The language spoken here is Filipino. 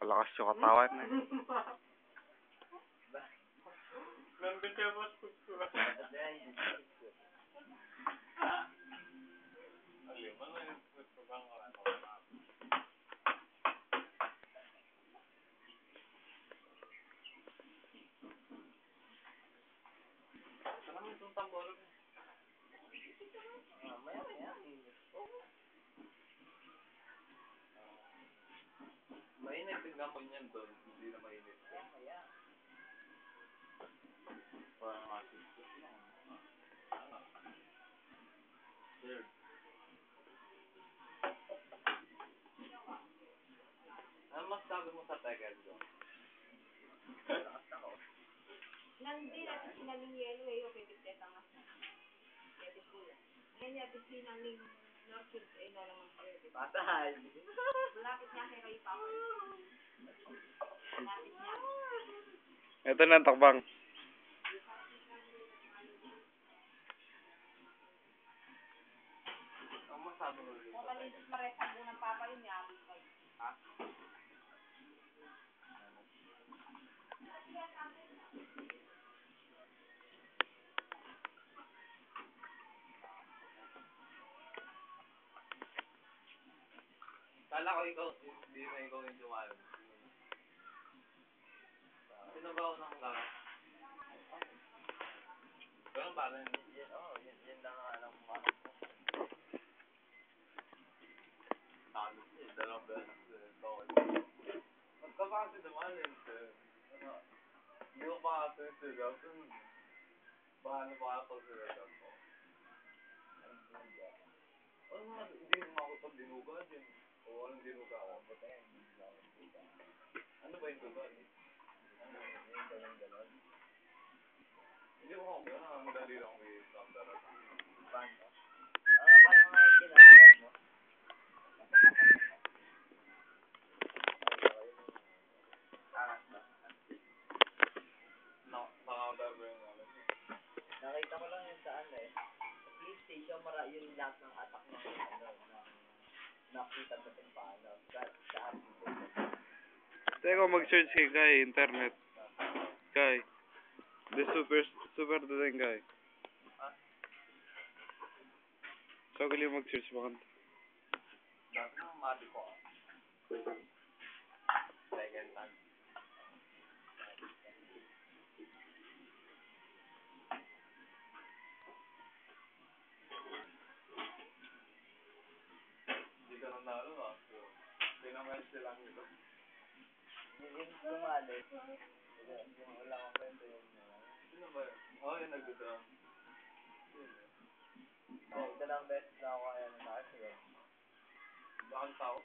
Malakas yung katawan eh. Mainit, tignan mo niyan doon. Hindi na mainit. Parang masisip lang. Sir. Ano masasabi mo sa Tekel doon? Nandun natin sinaming yelo eh, okay, biteta mas na. Pwede po yan. Ngayon natin sinaming Northfield, eh, no naman pwede. Patay! Malapit niya kayo pa ako. Malapit niya. Ito na ang takbang. Ang masabi mo rin sa Kapalitis maresang mo ng papa yun, yabi kayo. Ha? Kala ko ikaw, hindi na ikaw yung dumayo. Sino ba ako ng lakas? Ganun ba rin? Yan lang ang alam ko. Talos eh, dalawang beses magkapasi naman yun, sir. Hindi ko makakasal sila. Paano makakasal ko? Ano nga, hindi mo makakapag dinuga din. O walang dinuga ako. Ano ba yung duga? Yung ganon. Hindi mo ako gano'n. Ang dali lang may sandara. Paano? Paano nga yung kinakasal mo? Nakita ko lang yun sa ano eh. Sa police station, yung lahat ng attack ng nakita sa Timpano. Sa RPC. Teka, mag-search kay Guy, internet. Guy. The super dating guy. So, kali mag-search mo kanta. Dati nang mali ko. Second time. Hindi ka nanalo ah. Pinamesya lang ito. Hindi ko mali. Wala akong kwento yun. Sino ba yun? Oo, yung nag-drum. Ito lang best na ako kaya na nakasigaw. Bakit tao?